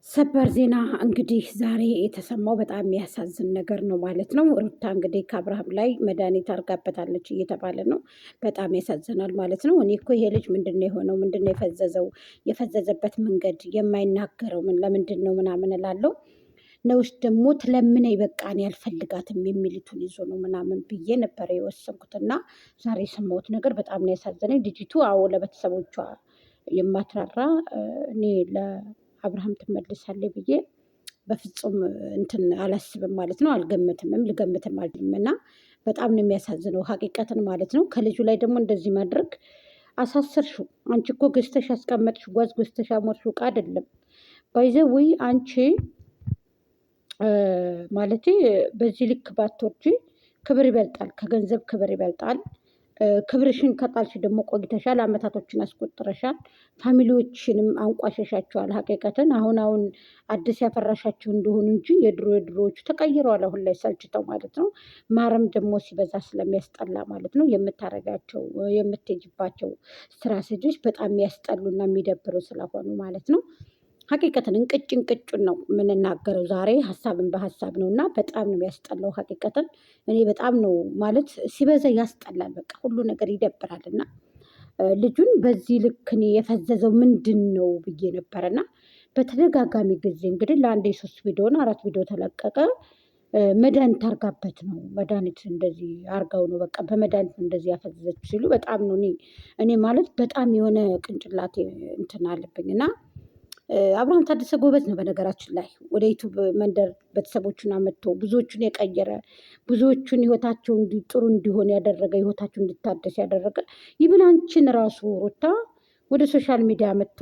ሰበር ዜና እንግዲህ ዛሬ የተሰማው በጣም የሚያሳዝን ነገር ነው ማለት ነው። ሩታ እንግዲህ ከአብርሃም ላይ መድኃኒት አርጋበታለች እየተባለ ነው። በጣም ያሳዝናል ማለት ነው። እኔ እኮ ይሄ ልጅ ምንድን ነው የሆነው? ምንድን ነው የፈዘዘው? የፈዘዘበት መንገድ የማይናገረው ለምንድን ነው ምናምን እላለሁ። ነውስ ደግሞ ትለምነኝ በቃ እኔ አልፈልጋትም የሚሉትን ይዞ ነው ምናምን ብዬ ነበረ የወሰንኩትና ዛሬ የሰማሁት ነገር በጣም ነው ያሳዘነኝ። ልጅቱ አዎ ለቤተሰቦቿ የማትራራ እኔ ለአብርሃም ትመልሳለች ብዬ በፍጹም እንትን አላስብም ማለት ነው። አልገምትምም ልገምትም አልችልም። እና በጣም ነው የሚያሳዝነው ሀቂቀትን ማለት ነው። ከልጁ ላይ ደግሞ እንደዚህ ማድረግ አሳሰርሽው። አንቺ እኮ ገዝተሽ ያስቀመጥሽ ጓዝ ገዝተሽ ያሞርሽው ዕቃ አይደለም። ባይዘዊ አንቺ ማለቴ በዚህ ልክ ባትወርጂ ክብር ይበልጣል፣ ከገንዘብ ክብር ይበልጣል። ክብርሽን ከጣልሽ ደግሞ ቆይተሻል፣ አመታቶችን አስቆጥረሻል። ፋሚሊዎችንም አንቋሸሻቸዋል። ሀቂቀትን አሁን አዲስ ያፈራሻቸው እንደሆኑ እንጂ የድሮዎቹ ተቀይረዋል። አሁን ላይ ሰልችተው ማለት ነው። ማረም ደግሞ ሲበዛ ስለሚያስጠላ ማለት ነው። የምታረጋቸው የምትሄጅባቸው ስትራቴጂዎች በጣም የሚያስጠሉና የሚደብሩ ስለሆኑ ማለት ነው። ሀቂቀትን እንቅጩን ነው የምንናገረው ዛሬ ሀሳብን በሀሳብ ነው እና በጣም ነው የሚያስጠላው። ሀቂቀትን እኔ በጣም ነው ማለት ሲበዛ ያስጠላል። በቃ ሁሉ ነገር ይደብራል። እና ልጁን በዚህ ልክ እኔ የፈዘዘው ምንድን ነው ብዬ ነበረና በተደጋጋሚ ጊዜ እንግዲህ ለአንድ የሶስት ቪዲዮን 4 ቪዲዮ ተለቀቀ። መድኃኒት አርጋበት ነው መድኃኒት እንደዚህ አርጋው ነው በቃ በመድኃኒት እንደዚህ ያፈዘዘች ሲሉ በጣም ነው እኔ ማለት በጣም የሆነ ቅንጭላቴ እንትን አለብኝ እና አብርሃም ታደሰ ጎበዝ ነው። በነገራችን ላይ ወደ ዩቱብ መንደር ቤተሰቦቹን አመጥቶ ብዙዎቹን የቀየረ ብዙዎቹን ህይወታቸው ጥሩ እንዲሆን ያደረገ ህይወታቸው እንዲታደስ ያደረገ ይብን አንቺን ራሱ ሩታ ወደ ሶሻል ሚዲያ መጥቶ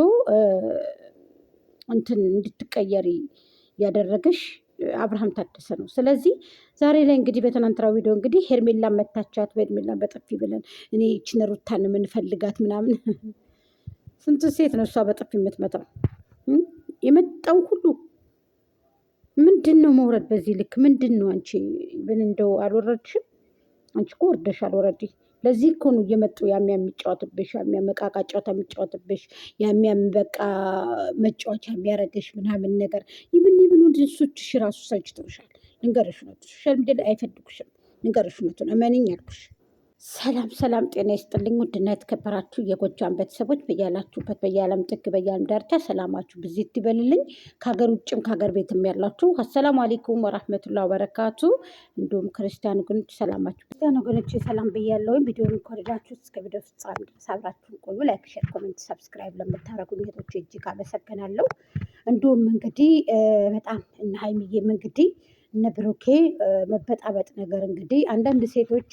እንትን እንድትቀየሪ ያደረገሽ አብርሃም ታደሰ ነው። ስለዚህ ዛሬ ላይ እንግዲህ በትናንትናው ቪዲዮ እንግዲህ ሄርሜላ መታቻት በሄርሜላ በጥፊ ብለን እኔ ይህችን ሩታን የምንፈልጋት ምናምን ስንቱ ሴት ነው እሷ በጥፊ የምትመታው? የመጣው ሁሉ ምንድን ነው መውረድ በዚህ ልክ ምንድን ነው? አንቺ ምን እንደው አልወረድሽም? አንቺ እኮ ወርደሻል ኦልሬዲ። ለዚህ እኮ ነው እየመጡ ያሚያ የሚጫወትብሽ ያሚያም ዕቃ ዕቃ ጨዋታ የሚጫወትብሽ ያሚያም በቃ መጫወቻ የሚያረግሽ ምናምን ነገር ይብን ድንሶችሽ ራሱ ሰልችተውሻል። ልንገርሽ ነው ሶሻል ሚዲያ ላይ አይፈልጉሽም። ልንገርሽ ነው እመኒኝ አልኩሽ። ሰላም ሰላም፣ ጤና ይስጥልኝ ውድና የተከበራችሁ የጎጃም ቤተሰቦች በያላችሁበት በየዓለም ጥግ በየዓለም ዳርቻ ሰላማችሁ ብዜት ይበልልኝ። ከሀገር ውጭም ከሀገር ቤትም ያላችሁ አሰላሙ አሌይኩም ወራህመቱላ ወበረካቱ። እንዲሁም ክርስቲያን ወገኖች ሰላማችሁ ክርስቲያን ወገኖች ሰላም ብያለሁ። ቪዲዮን ከወደዳችሁ እስከ ቪዲዮ ፍጻሜ ድረስ አብራችሁን ቆዩ። ላይክ፣ ሼር፣ ኮሜንት፣ ሰብስክራይብ ለምታደርጉ እህቶቼ እጅግ አመሰግናለሁ። እንዲሁም እንግዲህ በጣም እነ ሀይሚዬም እንግዲህ እነ ብሩኬ መበጣበጥ ነገር እንግዲህ አንዳንድ ሴቶች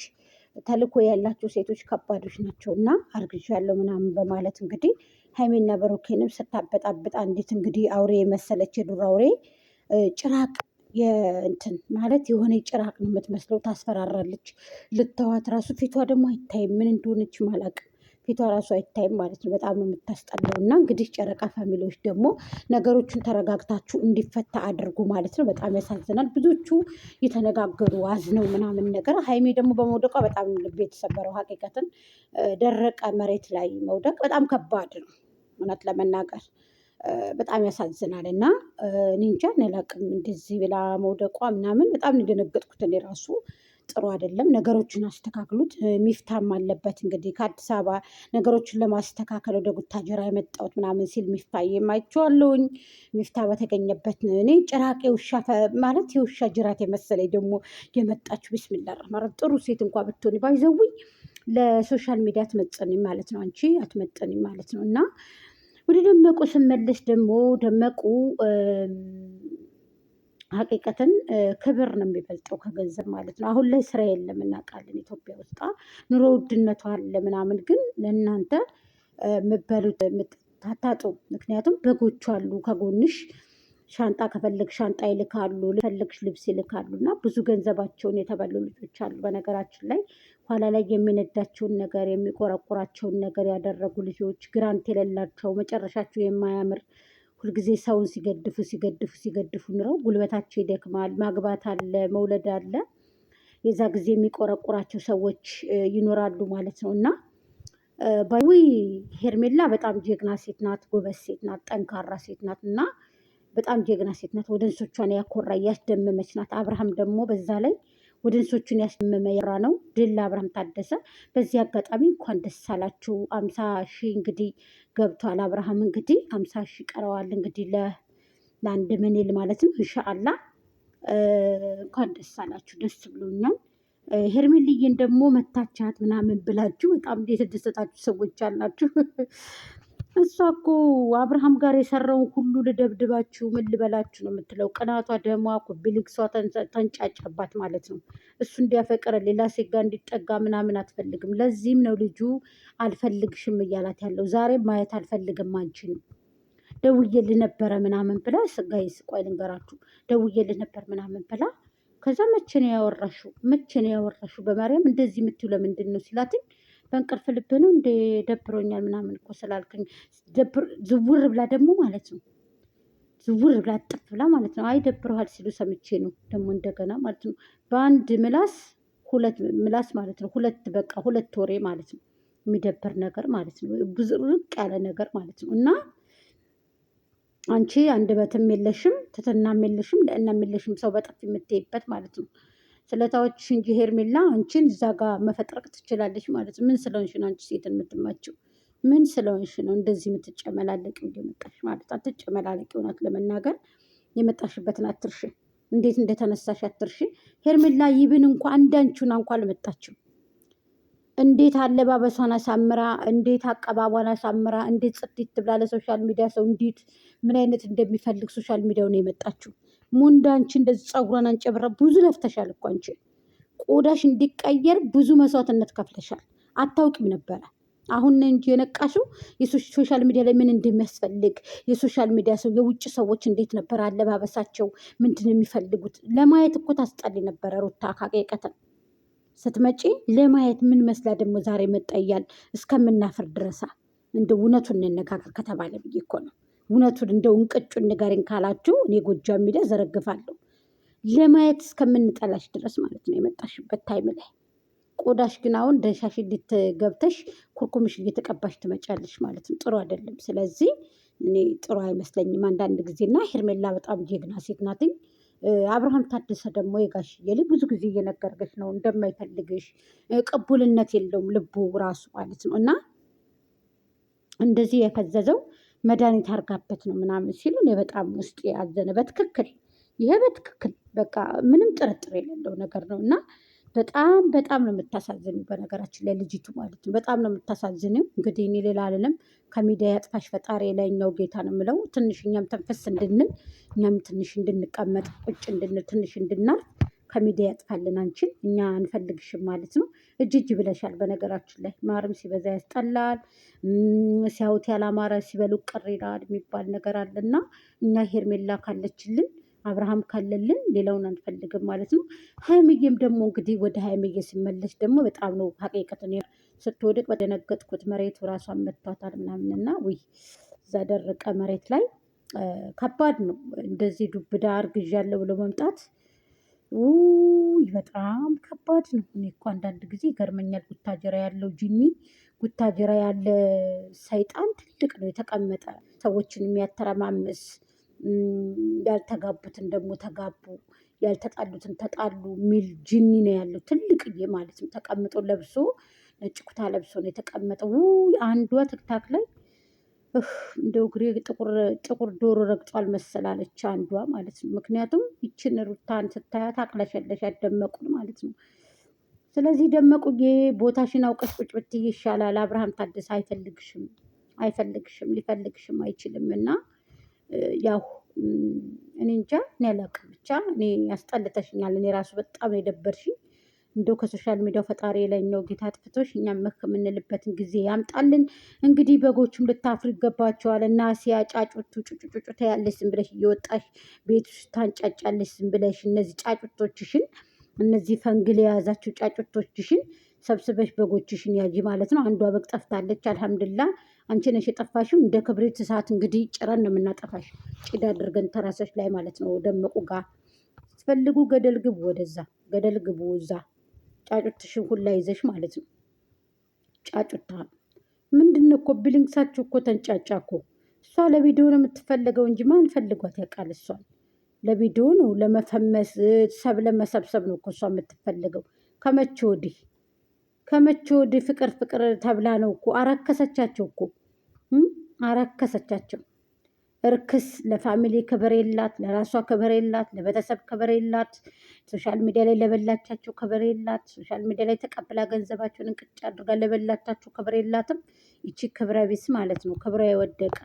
ተልኮ ያላቸው ሴቶች ከባዶች ናቸው እና አርግዣለሁ ምናምን በማለት እንግዲህ ሀይሜና ብሩኬንም ስታበጣብጥ አንዲት እንግዲህ አውሬ የመሰለች የዱር አውሬ ጭራቅ የእንትን ማለት የሆነ ጭራቅ ነው የምትመስለው። ታስፈራራለች። ልተዋት ራሱ ፊቷ ደግሞ አይታይም ምን እንደሆነች ማላቅ ፊቷ ራሱ አይታይም ማለት ነው። በጣም ነው የምታስጠላው። እና እንግዲህ ጨረቃ ፋሚሊዎች ደግሞ ነገሮችን ተረጋግታችሁ እንዲፈታ አድርጉ ማለት ነው። በጣም ያሳዝናል። ብዙዎቹ የተነጋገሩ አዝነው ምናምን ነገር ሀይሜ ደግሞ በመውደቋ በጣም ልብ የተሰበረው ሀቂቀትን ደረቀ መሬት ላይ መውደቅ በጣም ከባድ ነው እውነት ለመናገር በጣም ያሳዝናል። እና እኔ እንጃ አላቅም እንደዚህ ብላ መውደቋ ምናምን በጣም የደነገጥኩት እኔ ራሱ ጥሩ አይደለም። ነገሮችን አስተካክሉት። ሚፍታም አለበት እንግዲህ ከአዲስ አበባ ነገሮችን ለማስተካከል ወደ ቡታጀራ የመጣሁት ምናምን ሲል ሚፍታ የማይቼዋለሁኝ። ሚፍታ በተገኘበት እኔ ጭራቄ ውሻ ማለት የውሻ ጅራት የመሰለኝ ደግሞ የመጣችው ቢስሚላ ረህማን ጥሩ ሴት እንኳ ብትሆን ባይዘውኝ ለሶሻል ሚዲያ አትመጥንም ማለት ነው። አንቺ አትመጥንም ማለት ነው። እና ወደ ደመቁ ስመለስ ደግሞ ደመቁ ሀቂቀትን ክብር ነው የሚበልጠው ከገንዘብ ማለት ነው። አሁን ላይ ስራ የለም እናውቃለን። ኢትዮጵያ ውስጥ ኑሮ ውድነቱ አለ ምናምን፣ ግን ለእናንተ የምትበሉት ታታጡ። ምክንያቱም በጎቹ አሉ ከጎንሽ። ሻንጣ ከፈለግ ሻንጣ ይልካሉ፣ ለፈለግሽ ልብስ ይልካሉ። እና ብዙ ገንዘባቸውን የተበሉ ልጆች አሉ። በነገራችን ላይ ኋላ ላይ የሚነዳቸውን ነገር የሚቆረቁራቸውን ነገር ያደረጉ ልጆች፣ ግራንት የሌላቸው መጨረሻቸው የማያምር ሁልጊዜ ሰውን ሲገድፉ ኑረው ጉልበታቸው ይደክማል። ማግባት አለ መውለድ አለ። የዛ ጊዜ የሚቆረቁራቸው ሰዎች ይኖራሉ ማለት ነው። እና ባዊ ሄርሜላ በጣም ጀግና ሴት ናት፣ ጎበዝ ሴት ናት፣ ጠንካራ ሴት ናት። እና በጣም ጀግና ሴት ናት። ወደ እንሶቿን ያኮራ እያስደመመች ናት። አብርሃም ደግሞ በዛ ላይ ወደ እንሶቹን ያስደመመ የራ ነው። ድል ለአብርሃም ታደሰ። በዚህ አጋጣሚ እንኳን ደስ አላችሁ። 50 ሺህ እንግዲህ ገብቷል። አብርሃም እንግዲህ 50 ሺህ ቀረዋል እንግዲህ ለአንድ ምንል ማለት ነው። እንሻአላ እንኳን ደስ አላችሁ። ደስ ብሎኛል። ሄርሜልዬን ደግሞ መታቻት ምናምን ብላችሁ በጣም የተደሰታችሁ ሰዎች አላችሁ። እሷ እኮ አብርሃም ጋር የሰራውን ሁሉ ልደብድባችሁ ምን ልበላችሁ ነው የምትለው። ቅናቷ ደሟ ኮምፕሌክሷ ተንጫጫባት ማለት ነው። እሱ እንዲያፈቅረ ሌላ ሴት ጋር እንዲጠጋ ምናምን አትፈልግም። ለዚህም ነው ልጁ አልፈልግሽም እያላት ያለው። ዛሬም ማየት አልፈልግም አንቺን ደውዬልህ ነበረ ምናምን ብላ ጋይስ ቆይ ልንገራችሁ፣ ደውዬልህ ነበር ምናምን ብላ ከዛ መቼ ነው ያወራሽው? መቼ ነው ያወራሽው? በማርያም እንደዚህ የምትይው ለምንድን ነው ሲላትኝ በእንቅልፍ ልብ ነው እንደ ደብሮኛል ምናምን እኮ ስላልከኝ ዝውር ብላ ደግሞ ማለት ነው ዝውር ብላ ጥፍ ብላ ማለት ነው። አይ ደብረዋል ሲሉ ሰምቼ ነው ደግሞ እንደገና ማለት ነው። በአንድ ምላስ ሁለት ምላስ ማለት ነው። በቃ ሁለት ወሬ ማለት ነው። የሚደብር ነገር ማለት ነው። ብዙ ርቅ ያለ ነገር ማለት ነው። እና አንቺ አንደበትም የለሽም ትትናም የለሽም ለእናም የለሽም ሰው በጥፍ የምትይበት ማለት ነው። ስለታዎችሽ እንጂ ሄርሜላ አንቺን እዛ ጋር መፈጥረቅ ትችላለች ማለት ነው። ምን ስለሆንሽ ነው አንቺ ሴትን የምትማችው? ምን ስለሆንሽ ነው እንደዚህ የምትጨመላለቅ እንደመጣሽ ማለት አትጨመላለቂ። እውነት ለመናገር የመጣሽበትን አትርሽ። እንዴት እንደተነሳሽ አትርሽ። ሄርሜላ ይብን እንኳ አንዳንቹን እንኳ አልመጣችም። እንዴት አለባበሷን አሳምራ፣ እንዴት አቀባቧን አሳምራ፣ እንዴት ጽድት ብላ ለሶሻል ሚዲያ ሰው እንዴት ምን አይነት እንደሚፈልግ ሶሻል ሚዲያው ነው የመጣችው። ሙንዳ አንቺ እንደዚህ ፀጉሯን አንጨብራ ብዙ ለፍተሻል እኮ አንቺ ቆዳሽ እንዲቀየር ብዙ መስዋዕትነት ከፍለሻል። አታውቂም ነበረ። አሁን እንጂ የነቃሽው የሶሻል ሚዲያ ላይ ምን እንደሚያስፈልግ የሶሻል ሚዲያ ሰው የውጭ ሰዎች እንዴት ነበር አለባበሳቸው ምንድን የሚፈልጉት ለማየት እኮ ታስጠሊ ነበረ። ሩታ ካቀቀተን ስትመጪ ለማየት ምን መስላ ደግሞ ዛሬ መጣ እያል እስከምናፍር ድረሳ። እንደ እውነቱን እንነጋገር ከተባለ ብዬ እኮ ነው። እውነቱን እንደው እንቅጩን ንገሪኝ ካላችሁ እኔ ጎጃም ሚዲያ ዘረግፋለሁ። ለማየት እስከምንጠላሽ ድረስ ማለት ነው የመጣሽበት ታይም ላይ። ቆዳሽ ግን አሁን ደሻሽ ገብተሽ ኩርኩምሽ እየተቀባሽ ትመጫለሽ ማለት ነው። ጥሩ አይደለም። ስለዚህ እኔ ጥሩ አይመስለኝም አንዳንድ ጊዜና ሄርሜላ በጣም ጀግና ሴት ናትኝ። አብርሃም ታደሰ ደግሞ የጋሽዬ ልጅ ብዙ ጊዜ እየነገርገች ነው እንደማይፈልግሽ፣ ቅቡልነት የለውም ልቡ ራሱ ማለት ነው። እና እንደዚህ የፈዘዘው መድኃኒት አርጋበት ነው ምናምን ሲሉ እኔ በጣም ውስጥ ያዘነ በትክክል ይሄ በትክክል በቃ ምንም ጥርጥር የሌለው ነገር ነው። እና በጣም በጣም ነው የምታሳዝነው በነገራችን ላይ ልጅቱ ማለት ነው። በጣም ነው የምታሳዝነው። እንግዲህ እኔ ሌላ አልልም። ከሚዲያ ያጥፋሽ ፈጣሪ ላይኛው ጌታ ነው የምለው። ትንሽ እኛም ተንፈስ እንድንል እኛም ትንሽ እንድንቀመጥ ቁጭ እንድንል ትንሽ እንድናርፍ ከሚዲያ ያጥፋልን። አንቺን እኛ አንፈልግሽም ማለት ነው። እጅ ብለሻል። በነገራችን ላይ ማርም ሲበዛ ያስጠላል። ሲያዩት ያላማረ ሲበሉ ቅር ይላል የሚባል ነገር አለና እኛ ሄርሜላ ካለችልን አብርሃም ካለልን ሌላውን አንፈልግም ማለት ነው። ሀይምዬም ደግሞ እንግዲህ ወደ ሀይምዬ ሲመለስ ደግሞ በጣም ነው ሀቂቀትን ስትወድቅ በደነገጥኩት። መሬቱ ራሷን መቷታል ምናምንና ውይ እዛ ደረቀ መሬት ላይ ከባድ ነው። እንደዚህ ዱብዳ አርግዣለሁ ብሎ መምጣት ውይ በጣም ከባድ ነው። እኔ እኮ አንዳንድ ጊዜ ይገርመኛል። ጉታጀራ ያለው ጂኒ ጉታጀራ ያለ ሰይጣን ትልቅ ነው የተቀመጠ ሰዎችን የሚያተረማምስ ያልተጋቡትን ደግሞ ተጋቡ ያልተጣሉትን ተጣሉ የሚል ጂኒ ነው ያለው ትልቅዬ ማለት ነው። ተቀምጦ ለብሶ ነጭ ኩታ ለብሶ ነው የተቀመጠው። አንዷ ትክታክ ላይ እንደው እግሬ ጥቁር ዶሮ ረግጧል መሰላለች አንዷ ማለት ነው። ምክንያቱም ይችን ሩታን ስታያት አቅለሸለሽ ያደመቁን ማለት ነው። ስለዚህ ደመቁዬ ቦታሽን አውቀሽ ቁጭ ብትይ ይሻላል። አብርሃም ታደሰ አይፈልግሽም ሊፈልግሽም አይችልም። እና ያው እኔ እንጃ እኔ አላውቅም። ብቻ እኔ ያስጠልተሽኛል። እኔ ራሱ በጣም የደበርሽኝ። እንደው ከሶሻል ሚዲያው ፈጣሪ የላይኛው ጌታ አጥፍቶሽ እኛም መክ የምንልበትን ጊዜ ያምጣልን። እንግዲህ በጎቹም ልታፍር ይገባቸዋል። እና ሲያጫጩቱ ጩጩጩጩ ያለሽ ዝም ብለሽ እየወጣሽ ቤት ውስጥ ታንጫጫለሽ ዝም ብለሽ። እነዚህ ጫጩቶችሽን እነዚህ ፈንግል የያዛችሁ ጫጩቶችሽን ሰብስበሽ በጎችሽን ያጂ ማለት ነው። አንዷ በግ ጠፍታለች። አልሐምድላ አንቺ ነሽ የጠፋሽው። እንደ ክብሪት እሳት እንግዲህ ጭረን ነው የምናጠፋሽ። ጭድ አድርገን ተራሰሽ ላይ ማለት ነው። ደመቁ ጋር ስትፈልጉ ገደል ግቡ፣ ወደዛ ገደል ግቡ። እዛ ጫጩትሽን ሁላ ይዘሽ ማለት ነው። ጫጩታ ምንድን ነው እኮ ቢሊንግሳችሁ እኮ ተንጫጫ እኮ እሷ ለቪዲዮ ነው የምትፈለገው እንጂ ማን ፈልጓት ያውቃል? እሷን ለቪዲዮ ነው ለመፈመስ ሰብ ለመሰብሰብ ነው እኮ እሷ የምትፈልገው። ከመቼ ወዲህ ፍቅር ፍቅር ተብላ ነው እኮ አረከሰቻቸው እኮ አረከሰቻቸው። እርክስ ለፋሚሊ ክብር የላት፣ ለራሷ ክብር የላት፣ ለቤተሰብ ክብር የላት፣ ሶሻል ሚዲያ ላይ ለበላቻቸው ክብር የላት፣ ሶሻል ሚዲያ ላይ ተቀብላ ገንዘባቸውን እንቅጭ አድርጋ ለበላቻቸው ክብር የላትም። ይቺ ክብረ ቢስ ማለት ነው፣ ክብረ የወደቀ